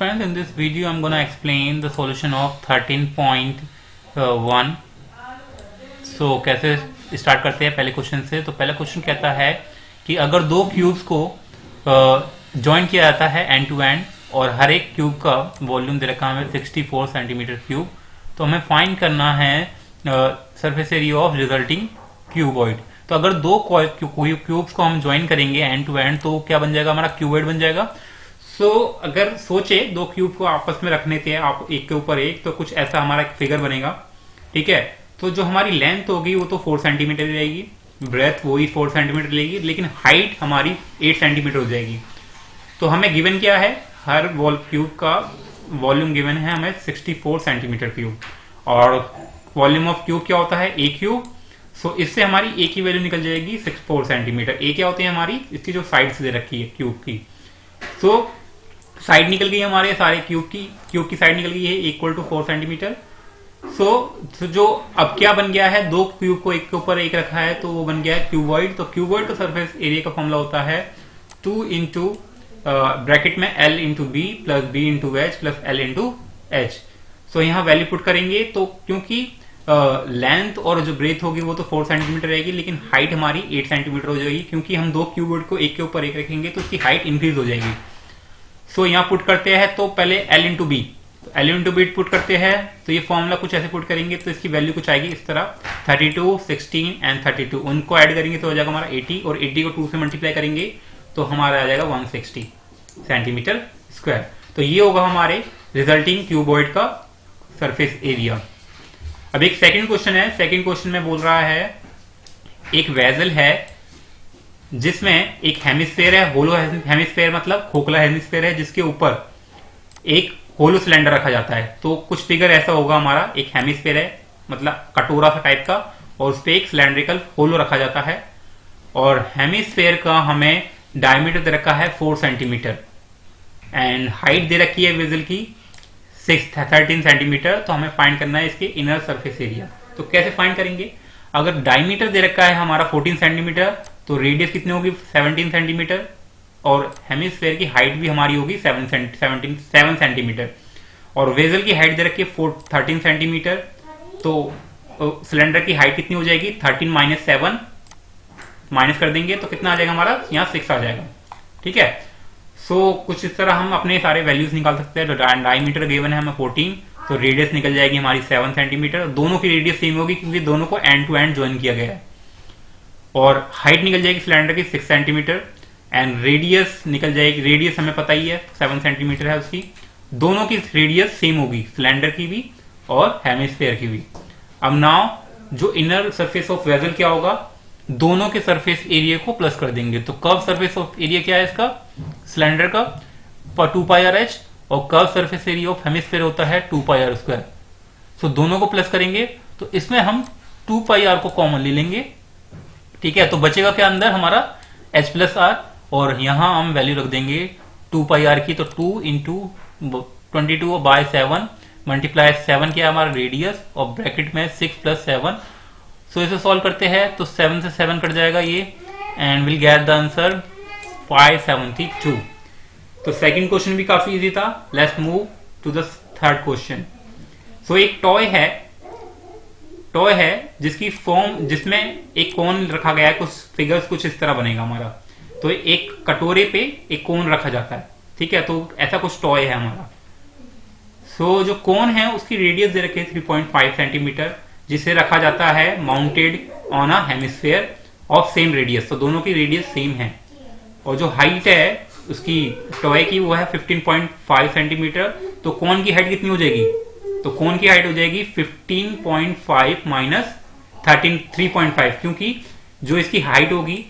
friends, in this video I'm gonna explain the solution of 13.1. So कैसे start करते हैं पहले क्वेश्चन से। तो पहला क्वेश्चन कहता है कि अगर दो क्यूब्स को ज्वाइन किया जाता है एंड टू एंड और हर एक क्यूब का वॉल्यूम दे रखा है 64 सेंटीमीटर क्यूब, तो हमें फाइंड करना है surface area of resulting cuboid. तो अगर दो क्यूब्स को हम ज्वाइन करेंगे एंड टू एंड तो क्या बन जाएगा, हमारा क्यूबॉइड बन जाएगा। अगर सोचे दो क्यूब को आपस में रखने थे आप एक के ऊपर एक, तो कुछ ऐसा हमारा फिगर बनेगा। ठीक है, तो जो हमारी लेंथ होगी वो तो 4 सेंटीमीटर रहेगी, ब्रेथ वही 4 सेंटीमीटर लेगी, लेकिन हाइट हमारी 8 सेंटीमीटर हो जाएगी। तो हमें गिवन क्या है, हर क्यूब का वॉल्यूम गिवन है हमें 64 सेंटीमीटर क्यूब, और वॉल्यूम ऑफ क्यूब क्या होता है, ए क्यूब। सो इससे हमारी ए की वैल्यू निकल जाएगी 64 सेंटीमीटर। ए क्या होती है हमारी, इसकी जो साइड दे रखी है क्यूब की। साइड निकल गई हमारे सारे क्यूब की साइड निकल गई है इक्वल टू 4 सेंटीमीटर। जो अब क्या बन गया है, दो क्यूब को एक के ऊपर एक रखा है तो वो बन गया है क्यूबॉइड। तो क्यूबॉइड का सरफेस एरिया का फॉर्मूला होता है 2 इंटू ब्रैकेट में L into B plus B into H plus L into H. So यहाँ वैल्यू पुट करेंगे तो क्योंकि लेंथ और जो ब्रेथ होगी वो तो 4 सेंटीमीटर रहेगी, लेकिन हाइट हमारी 8 सेंटीमीटर हो जाएगी, क्योंकि हम दो क्यूबॉइड को एक के ऊपर एक रखेंगे तो उसकी हाइट इंक्रीज हो जाएगी। यहाँ पुट करते हैं तो पहले L into B, L into B put करते हैं तो ये फॉर्मूला कुछ ऐसे पुट करेंगे तो इसकी वैल्यू कुछ आएगी इस तरह 32, 16 एंड 32। उनको ऐड करेंगे तो हो जाएगा हमारा 80, और 80 को 2 से मल्टीप्लाई करेंगे तो हमारा आ जाएगा 160 सेंटीमीटर स्क्वायर। तो ये होगा हमारे रिजल्टिंग क्यूबॉइड का सरफेस एरिया। अब एक सेकंड क्वेश्चन है। सेकंड क्वेश्चन में बोल रहा है एक वेसल है जिसमें एक हेमिस्फेयर है, होलो हेमिस्फेयर मतलब खोखला हेमिस्फेयर है, जिसके ऊपर एक होलो सिलेंडर रखा जाता है। तो कुछ फिगर ऐसा होगा हमारा, एक हेमिस्फेयर है मतलब कटोरा सा टाइप का, और उस पर एक सिलेंड्रिकल होलो रखा जाता है, और हेमिस्फेयर का हमें डायमीटर दे रखा है 4 सेंटीमीटर एंड हाइट दे रखी है वेसल की 13 सेंटीमीटर। तो हमें फाइंड करना है इसके इनर सरफेस एरिया। तो कैसे फाइंड करेंगे, अगर डायमीटर दे रखा है हमारा 14 सेंटीमीटर तो रेडियस कितनी होगी 17 सेंटीमीटर, और हेमिस्फेयर की हाइट भी हमारी होगी 7 सेंटीमीटर, और वेसल की हाइट दे रखी है 13 सेंटीमीटर। तो सिलेंडर की हाइट कितनी हो जाएगी 13 माइनस 7, माइनस कर देंगे तो कितना आ जाएगा हमारा, यहाँ 6 आ जाएगा। ठीक है, कुछ इस तरह हम अपने सारे वैल्यूज निकाल सकते हैं। तो डायमीटर गिवन है हमें 14, तो रेडियस निकल जाएगी हमारी 7 सेंटीमीटर। दोनों की रेडियस सेम होगी क्योंकि दोनों को एंड टू एंड ज्वाइन किया गया है, और हाइट निकल जाएगी सिलेंडर की 6 सेंटीमीटर एंड रेडियस निकल जाएगी, रेडियस हमें पता ही है 7 सेंटीमीटर है उसकी। दोनों की रेडियस सेम होगी, सिलेंडर की भी और हेमिस्फेयर की भी। अब नाउ जो इनर सरफेस ऑफ वेसल क्या होगा, दोनों के सरफेस एरिया को प्लस कर देंगे। तो कर्व सरफेस ऑफ एरिया क्या है इसका, सिलेंडर का 2 पाई आर एच, और curve surface area of hemisphere होता है 2 पाई आर स्क्वायर। दोनों को प्लस करेंगे तो इसमें हम 2 पाई आर को कॉमन ले लेंगे। ठीक है, तो बचेगा क्या अंदर हमारा h प्लस आर, और यहां हम वैल्यू रख देंगे 2 पाई आर की। तो 2 इंटू 22 बाय 7 मल्टीप्लाई 7 क्या है हमारा रेडियस, और ब्रैकेट में 6 प्लस 7। इसे सॉल्व करते हैं तो 7 से 7 कट जाएगा ये, and will get the answer 572। तो सेकंड क्वेश्चन भी काफी इजी था। Let's move to the third question. एक टॉय है जिसकी फॉर्म, जिसमें एक कोन रखा गया है, कुछ फिगर्स कुछ इस तरह बनेगा हमारा। तो एक कटोरे पे एक कोन रखा जाता है। ठीक है, तो ऐसा कुछ टॉय है हमारा। जो कोन है उसकी रेडियस दे रखी है 3.5 सेंटीमीटर, जिसे रखा जाता है mounted on a hemisphere of same radius. तो दोनों की रेडियस सेम है, और जो हाइट है उसकी टॉय की वो है 15.5 सेंटीमीटर। तो कोन की हाइट कितनी हो जाएगी, तो कोन की हाइट हो जाएगी 15.5 माइनस 3.5, क्योंकि जो इसकी हाइट होगी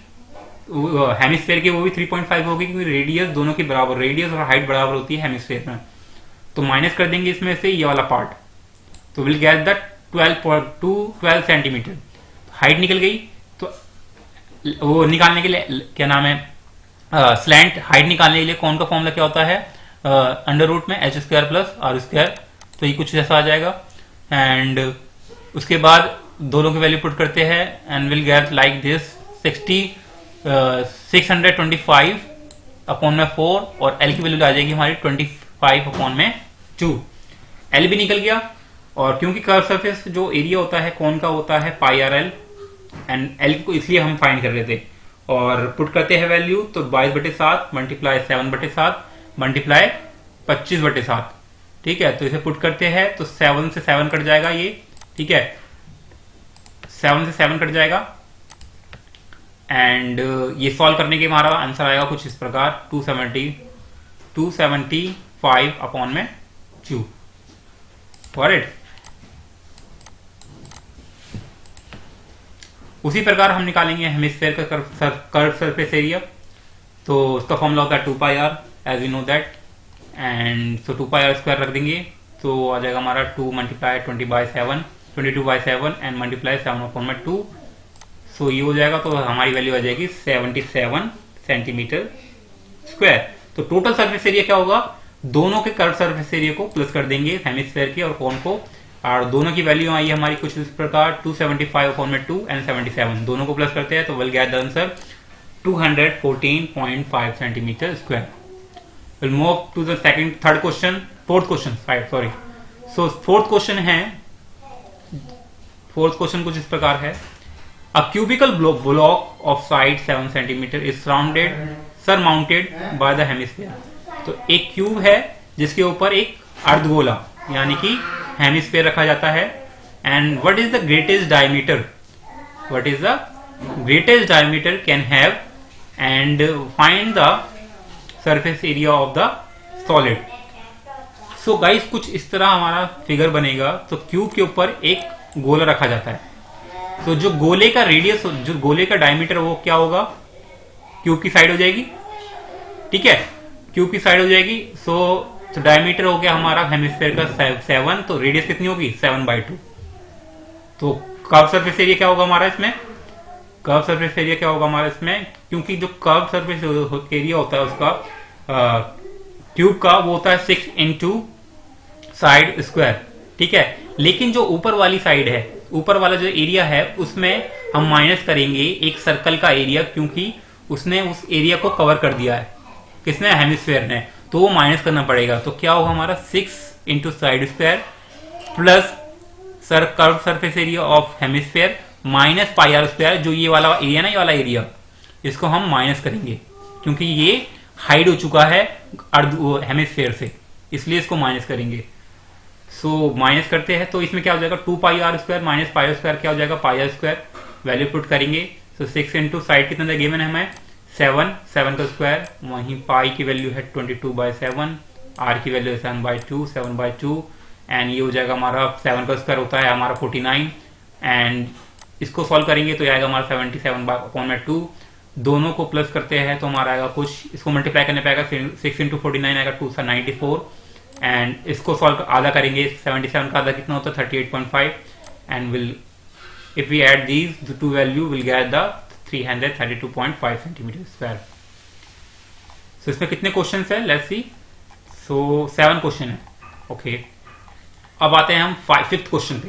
हेमिस्फेयर की वो भी 3.5 होगी, क्योंकि रेडियस दोनों की बराबर, रेडियस और हाइट बराबर होती है हेमिस्फेयर में। तो माइनस कर देंगे इसमें से ये वाला पार्ट, तो will get the 12 centimetre. Height निकल गई, तो वो निकालने के लिए क्या नाम है, स्लैंट हाइट निकालने के लिए कौन का फॉर्मूला क्या होता है, अंडर रूट में h square plus r square. तो ये कुछ ऐसा आ जाएगा, एंड उसके बाद दोनों की वैल्यू पुट करते हैं and will get like this 625 upon में 4, और L की वैल्यू आ जाएगी हमारी 5/2। एल भी निकल गया, और क्योंकि कर्व सरफेस जो एरिया होता है कौन का होता है पाई आर एल, एंड एल को इसलिए हम फाइंड कर रहे थे, और पुट करते हैं वैल्यू तो 22/7 मल्टीप्लाई 7/7 मल्टीप्लाई 25/7। ठीक है, तो इसे पुट करते हैं तो 7 से 7 कट जाएगा ये। ठीक है, 7 से 7 कट जाएगा, एंड ये सॉल्व करने के हमारा आंसर आएगा कुछ इस प्रकार 275/2। फॉर उसी प्रकार हम निकालेंगे हेमिस्फेयर का कर्व सरफेस एरिया। तो उसका फॉर्मूला होता है 2πr, as we know that, and so 2πr² रख देंगे तो आ जाएगा हमारा 2 मल्टीप्लाई 22/7 एंड मल्टीप्लाई 7/2। सो ये हो जाएगा, तो हमारी वैल्यू आ जाएगी 77 सेंटीमीटर स्क्वायर। तो टोटल सरफेस एरिया क्या होगा, दोनों के कर्व सरफेस एरिया को प्लस कर देंगे, हेमिस्फेयर के और कोन को, और दोनों की वैल्यू आई है हमारी कुछ इस प्रकार 275/2 एंड 77, दोनों को प्लस करते हैं तो will get the answer 214.5 centimetre square. Will move to the fourth question कुछ इस प्रकार है। A cubical block of side 7 centimetre is surmounted by the hemisphere. तो एक क्यूब है जिसके ऊपर एक अर्धगोला यानी कि हेमिस्फीयर रखा जाता है, and what is the greatest diameter can have and find the surface area of the solid. So guys कुछ इस तरह हमारा फिगर बनेगा। तो क्यूब के ऊपर एक गोला रखा जाता है, तो जो गोले का रेडियस, जो गोले का डायमीटर वो क्या होगा, क्यूब की साइड हो जाएगी। ठीक है, क्यूब की साइड हो जाएगी। सो तो डायमीटर हो गया हमारा हेमिस्फीयर का 7, तो रेडियस कितनी होगी 7/2। तो कर्व सरफेस एरिया क्या होगा हमारा इसमें, क्योंकि जो कर्व सरफेस एरिया होता है उसका क्यूब का वो होता है 6 इंटू साइड स्क्वायर। ठीक है, लेकिन जो ऊपर वाली साइड है, ऊपर वाला जो एरिया है उसमें हम माइनस करेंगे एक सर्कल का एरिया, क्योंकि उसने उस एरिया को कवर कर दिया है, किसने, हेमिस्फीयर ने, तो वो माइनस करना पड़ेगा। तो क्या होगा हमारा 6 into side square plus curve surface area of hemisphere minus πr², जो ये वाला एरिया ना, ये वाला एरिया, इसको हम माइनस करेंगे क्योंकि ये हाइड हो चुका है हेमिस्फीयर से, इसलिए इसको माइनस करेंगे। सो माइनस करते हैं तो इसमें क्या हो जाएगा 2πr² माइनस πr² क्या हो जाएगा πr², वैल्यू पुट करेंगे। सो 6 इंटू साइड कितना गिवन है हमें 7 का स्क्वायर, वहीं पाई की वैल्यू है 22/7, आर की वैल्यू है 7/2 एंड ये हो जाएगा हमारा 7 का स्क्वायर होता है हमारा 49, एंड इसको सॉल्व करेंगे तो आएगा हमारा 77/2। दोनों को प्लस करते हैं तो हमारा आएगा कुछ, इसको मल्टीप्लाई करने पे आएगा 6 इंटू 49 आएगा 294, एंड इसको सॉल्व आधा करेंगे, 77 का आधा कितना होता है 38.5, and will if we add these two value will get the 332.5 centimetre square. So इसमें कितने क्वेश्चन है, लेट्स सी। सो 7 क्वेश्चन है। ओके, अब आते हैं हम 5th क्वेश्चन पे।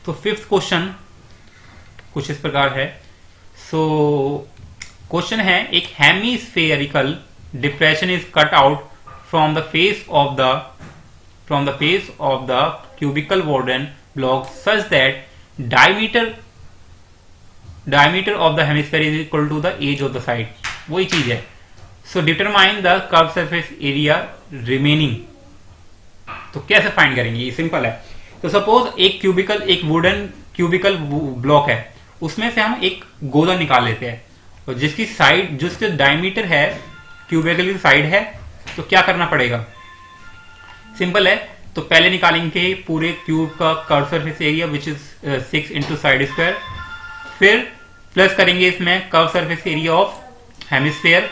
तो 5th क्वेश्चन कुछ इस प्रकार है। सो क्वेश्चन है, एक hemispherical depression is cut out from the face of the cubical wooden block such that diameter of the hemisphere is equal to the age of the side। वही चीज है। So determine the curved surface area remaining। तो कैसे find करेंगे, ये simple है। तो suppose एक वुडन क्यूबिकल ब्लॉक है, उसमें से हम एक गोला निकाल लेते हैं, और जिसकी साइड, जिसके डायमीटर है क्यूबिकल की साइड है, तो क्या करना पड़ेगा, सिंपल है। तो पहले निकालेंगे पूरे क्यूब का curve surface area which is 6 into side square, फिर प्लस करेंगे इसमें curve surface area of hemisphere,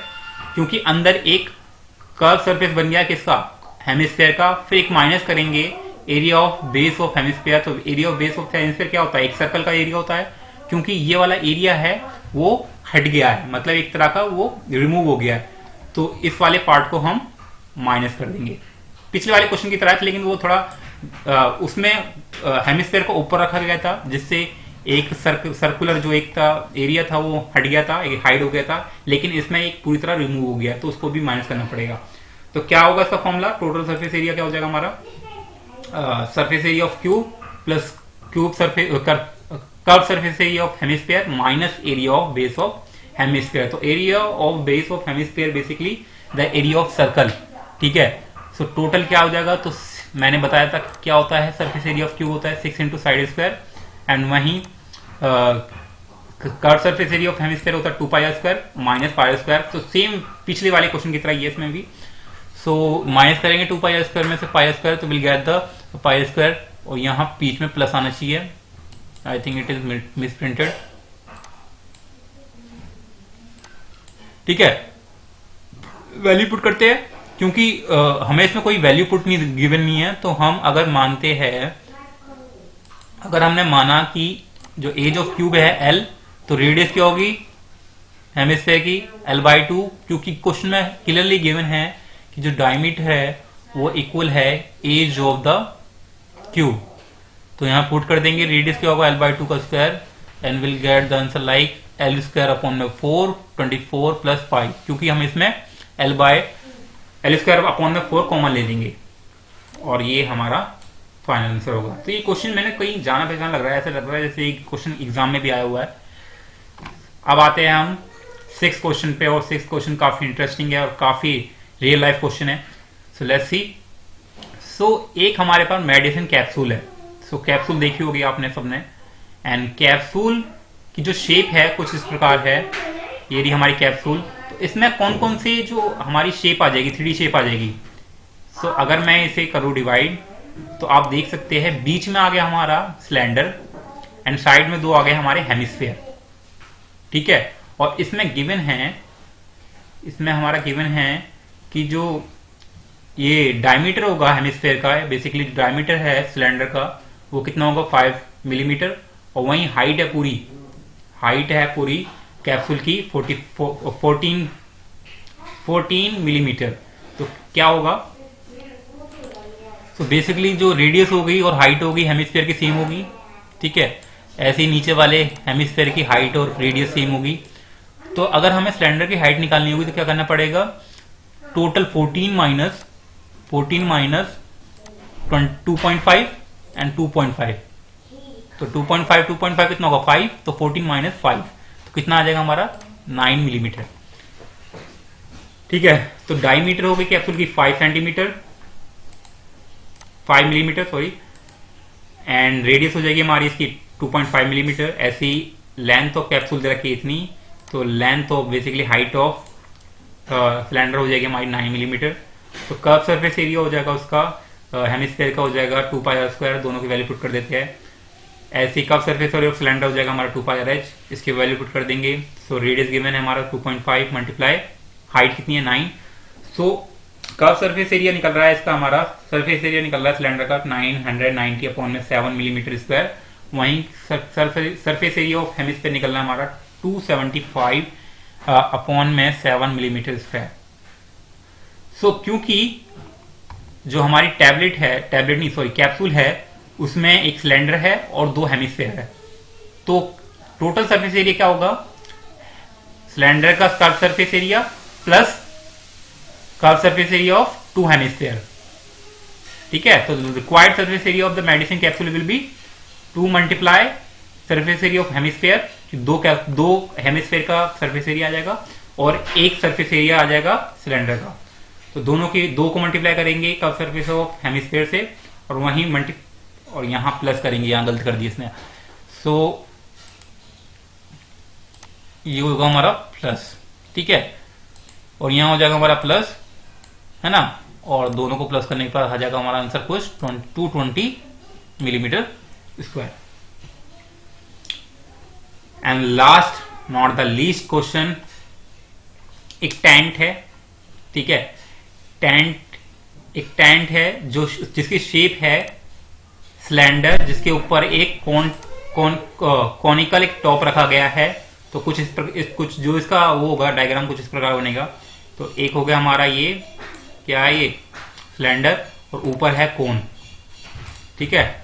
क्योंकि अंदर एक कर्व सरफेस बन गया किसका, हेमिस्फीयर का, फिर एक माइनस करेंगे area of base of hemisphere. तो area of base of hemisphere क्या होता है, एक सर्कल का एरिया होता है, क्योंकि ये वाला एरिया है वो हट गया है, मतलब एक तरह का वो रिमूव हो गया है, तो इस वाले पार्ट को हम माइनस कर देंगे, पिछले वाले क्वेश्चन की तरह, लेकिन वो थोड़ा उसमें हेमिस्फीयर को ऊपर रखा गया था, जिससे एक सर्कुलर जो एक था एरिया था वो हट गया था, एक हाइड हो गया था, लेकिन इसमें एक पूरी तरह रिमूव हो गया, तो उसको भी माइनस करना पड़ेगा। तो क्या होगा इसका फॉर्मूला, टोटल सरफेस एरिया क्या हो जाएगा हमारा, surface area of cube plus cube surface curve surface area of hemisphere minus area of base of hemisphere. तो area of base of hemisphere basically the area of circle, ठीक है। So total क्या हो जाएगा, तो मैंने बताया था क्या होता है, सरफेस एरिया ऑफ क्यूब होता है 6 इंटू साइड स्क्वायर, एंड वहीं curve surface area of hemisphere होता है 2 pi square minus pi square. तो सेम पिछले वाले क्वेश्चन की तरह ही है इसमें भी। सो माइनस करेंगे 2 पाई स्क्वायर में से पाई स्क्वायर, तो will get the pi square, और यहाँ बीच में प्लस आना चाहिए। I think it is miss printed, ठीक है। वैल्यू पुट करते हैं, क्योंकि हमें इसमें कोई वैल्यू पुट नहीं गिवन नहीं है, तो हम अगर मानते हैं, अगर हमने माना कि जो एज ऑफ क्यूब है एल, तो रेडियस क्या होगी हेमिस्फीयर की l/2, क्योंकि क्वेश्चन में क्लियरली गिवन है कि जो डायमीटर है वो इक्वल है एज ऑफ द क्यूब। तो यहां पुट कर देंगे, रेडियस क्या होगा l/2 का square, and will get the answer like l square upon में 4 24 प्लस 5, क्योंकि हम इसमें l स्क्वायर अपॉन में 4 कॉमन ले लेंगे, और ये हमारा फाइनल आंसर होगा। तो ये क्वेश्चन मैंने कहीं जाना पहचाना लग रहा है, ऐसा लग रहा है जैसे एक क्वेश्चन एग्जाम में भी आया हुआ है। अब आते हैं हम 6 क्वेश्चन पे, और 6 क्वेश्चन काफी इंटरेस्टिंग है और काफी रियल लाइफ क्वेश्चन है। So let's see. सो एक हमारे पास मेडिसिन कैप्सूल है। सो कैप्सूल देखी होगी आपने सबने, एंड कैप्सूल की जो शेप है कुछ इस प्रकार है, ये रही हमारी कैप्सूल। तो इसमें कौन कौन सी जो हमारी शेप आ जाएगी, 3D शेप आ जाएगी। सो अगर मैं इसे करूँ डिवाइड, तो आप देख सकते हैं बीच में आ गया हमारा सिलेंडर, एंड साइड में 2 आ गए हमारे हेमिस्फीयर, ठीक है। और इसमें गिवन है, इसमें हमारा गिवन है कि जो ये डायमीटर होगा हेमिस्फीयर का, बेसिकली डायमीटर है सिलेंडर का वो कितना होगा 5 मिलीमीटर, और वहीं हाइट है पूरी कैप्सूल की 14 मिलीमीटर। तो क्या होगा, तो बेसिकली जो रेडियस होगी और हाइट होगी हेमिस्फीयर की सेम होगी, ठीक है। ऐसे ही नीचे वाले हेमिस्फीयर की हाइट और रेडियस सेम होगी। तो अगर हमें सिलेंडर की हाइट निकालनी होगी तो क्या करना पड़ेगा, टोटल 14 माइनस 2.5 एंड 2.5, तो 2.5 कितना होगा 5, तो 14 माइनस 5, तो कितना आ जाएगा हमारा 9 मिलीमीटर, ठीक है। तो डायमीटर हो गई कैप्सूल की 5 मिलीमीटर सॉरी, एंड रेडियस हो जाएगी हमारी इसकी 2.5 मिलीमीटर। ऐसी लेंथ ऑफ कैप्सूल दे रखी है इतनी, तो length of basically height of cylinder हो जाएगी हमारी 9 मिलीमीटर। तो कर्व सरफेस एरिया हो जाएगा उसका हेमिस्फीयर का हो जाएगा 2 पाई आर स्क्वायर, दोनों की वैल्यू पुट कर देते हैं। ऐसी curve surface area of cylinder हो जाएगा हमारा 2 पाई आर एच, इसकी वैल्यू पुट कर देंगे। सो रेडियस गिवन है हमारा 2.5 मल्टीप्लाई हाइट कितनी है 9। सो कर्व सरफेस एरिया निकल रहा है इसका, हमारा सरफेस एरिया निकल रहा है सिलेंडर का 990 अपॉन में 7 मिलीमीटर स्क्वायर। वहीं सरफेस एरिया ऑफ हेमिस्फीयर निकल रहा है हमारा 275 अपॉन में 7 मिलीमीटर स्क्वायर। सो क्योंकि जो हमारी कैप्सूल है उसमें एक सिलेंडर है और 2 हेमिस्फीयर है, तो टोटल सरफेस एरिया क्या होगा, सिलेंडर का curve surface area plus curve surface area of 2 hemisphere, ठीक है। तो required surface area of the medicine capsule will be 2 multiply surface area of hemisphere, 2 hemisphere का सरफेस एरिया आ जाएगा और 1 सरफेस एरिया आ जाएगा सिलेंडर का। तो दोनों के 2 को मल्टीप्लाई करेंगे कर्व सरफेस ऑफ हेमिस्फीयर से, और वहीं और यहां प्लस करेंगे, यहां गलत कर दिया इसने। सो ये होगा हमारा प्लस, ठीक है, और यहां हो जाएगा हमारा प्लस, है ना, और दोनों को प्लस करने के बाद आ जाएगा हमारा आंसर कुछ 220 millimetre square. And last not the least question, एक टेंट है, ठीक है। एक टेंट है जो जिसकी शेप है सिलेंडर, जिसके ऊपर एक कॉनिकल एक टॉप रखा गया है। तो कुछ कुछ जो इसका वो होगा डायग्राम कुछ इस प्रकार बनेगा। तो एक हो गया हमारा ये क्या है, ये सिलेंडर, और ऊपर है कोन, ठीक है।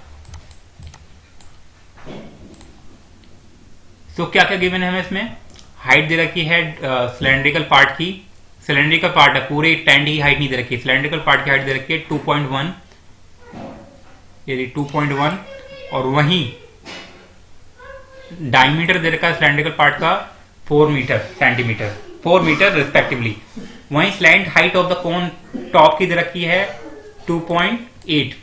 सो क्या क्या गिवन है हमें इसमें, हाइट दे रखी है सिलेंड्रिकल पार्ट की सिलेंड्रिकल पार्ट है, पूरे टेंट की हाइट नहीं दे रखी, सिलेंड्रिकल पार्ट की हाइट दे रखी है 2.1, ये 2.1, और वहीं डायमीटर दे रखा है सिलेंड्रिकल पार्ट का 4 मीटर सेंटीमीटर, 4 मीटर रिस्पेक्टिवली। वहीं slant height of the cone top की दे रखी है 2.8।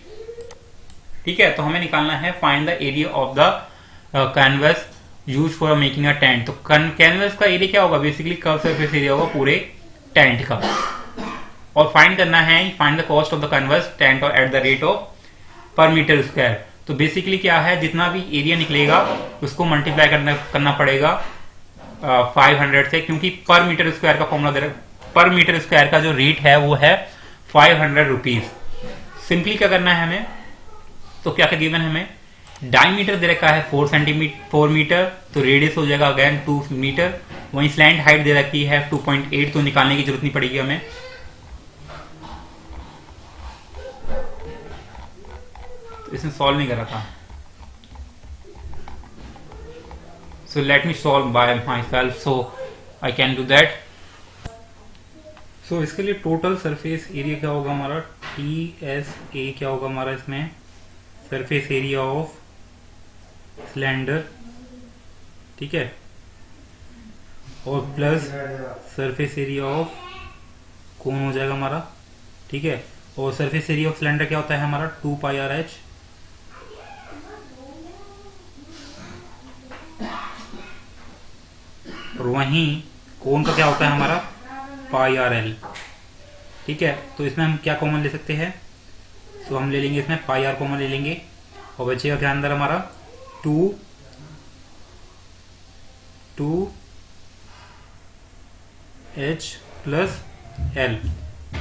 ठीक है, तो हमें निकालना है find the area of the canvas use for making a tent. तो कैनवस का एरिया क्या होगा, बेसिकली कर्व सरफेस एरिया होगा पूरे टेंट का, और फाइंड करना है find the cost of the canvas tent और एट द रेट ऑफ पर मीटर स्क्वायर। तो बेसिकली क्या है, जितना भी एरिया निकलेगा उसको मल्टीप्लाई करना पड़ेगा 500 से, क्योंकि पर मीटर स्क्वायर का फॉर्मूला दे रहा है, पर मीटर स्क्वायर का जो रेट है वो है 500 रुपीज। सिंपली क्या करना है हमें, तो क्या गिवन है हमें, डायमीटर दे रखा है 4 मीटर, तो रेडियस हो जाएगा अगेन 2 मीटर। वहीं स्लैंट हाइट दे रखी है 2.8, तो निकालने की जरूरत नहीं पड़ेगी हमें। तो इसने सॉल्व नहीं करा था, so let me solve by myself, so I can do that. So इसके लिए टोटल सरफेस एरिया क्या होगा हमारा, TSA क्या होगा हमारा, इसमें सरफेस एरिया ऑफ सिलेंडर, ठीक है, और plus surface area of cone हो जाएगा हमारा, ठीक है। और सरफेस एरिया ऑफ सिलेंडर क्या होता है हमारा 2πRH, और वहीं कोन का क्या होता है हमारा πRL, ठीक है। तो इसमें हम क्या कॉमन ले सकते हैं, तो हम ले लेंगे इसमें πR कॉमन ले लेंगे, और बचेगा क्या अंदर हमारा 2 H प्लस L,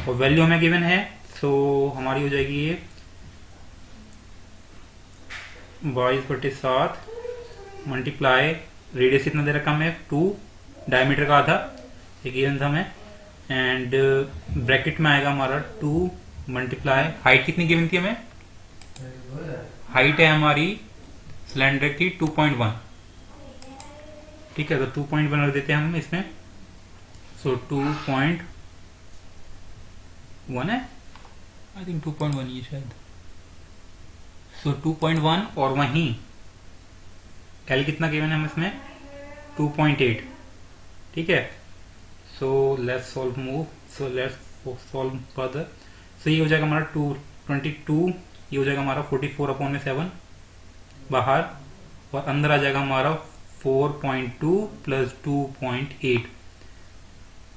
और वैल्यू हमें गिवन है, सो हमारी हो जाएगी ये 22/7 मल्टीप्लाई रेडियस कितना दे रखा हमें 2, डायमीटर का आधा ये गिवन था हमें, एंड ब्रैकेट में आएगा हमारा 2 मल्टीप्लाई हाइट कितनी गिवन थी हमें, हाइट है हमारी सिलेंडर की 2.1, ठीक है। तो 2.1 रख देते हैं हम इसमें, सो 2.1 है, आई थिंक 2.1 ये शायद, सो 2.1, और वहीं L कितना गिवन है हम इसमें 2.8, ठीक है। So let's solve further. So ये हो जाएगा हमारा 22, ये हो जाएगा हमारा 44/7 बाहर, और अंदर आ जाएगा हमारा 4.2 प्लस 2.8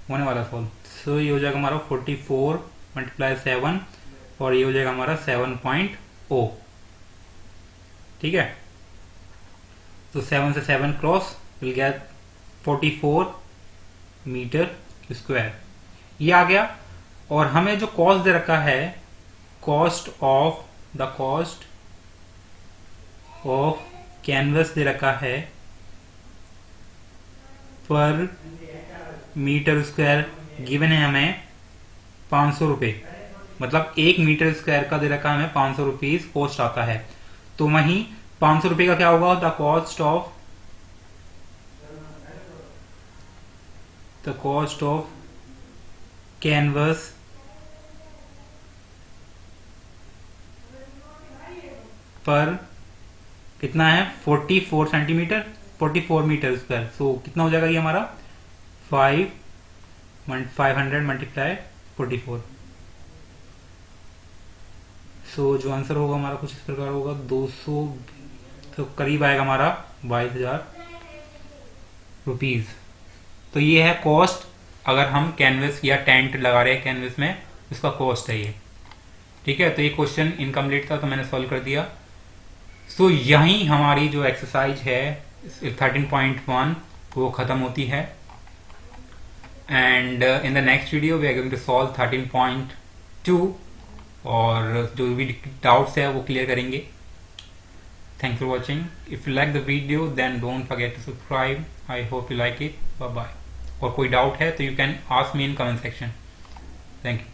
होने वाला सॉल्व। सो ये हो जाएगा हमारा 44 मल्टीप्लाई 7, और ये हो जाएगा हमारा 7.0, ठीक है। तो 7 से 7 cross will get 44 metre square, ये आ गया। और हमें जो कॉस्ट दे रखा है, कॉस्ट ऑफ कैनवस दे रखा है पर मीटर स्क्वायर, गिवन है हमें 500 रुपए, मतलब 1 मीटर स्क्वायर का दे रखा है हमें 500 रुपीज कॉस्ट आता है। तो वहीं 500 रुपए का क्या होगा, द कॉस्ट ऑफ कैनवस पर कितना है 44 सेंटीमीटर, 44 मीटर स्क्वायर। सो कितना हो जाएगा ये हमारा 500 मल्टीप्लाई 44। सो जो आंसर होगा हमारा कुछ इस प्रकार होगा 200, तो करीब आएगा हमारा 22,000 रुपीज। तो ये है कॉस्ट, अगर हम कैनवस या टेंट लगा रहे हैं कैनवस में, उसका कॉस्ट है ये, ठीक है। तो ये क्वेश्चन इनकम्प्लीट था, तो मैंने सॉल्व कर दिया। सो यहीं हमारी जो एक्सरसाइज है 13.1 वो खत्म होती है, and in the next video we are going to solve 13.2, और जो भी डाउट्स है वो क्लियर करेंगे। Thanks for watching. If you like the video then don't forget to subscribe. I hope you like it. Bye bye. और कोई doubt है तो you can ask me in comment section. Thank you.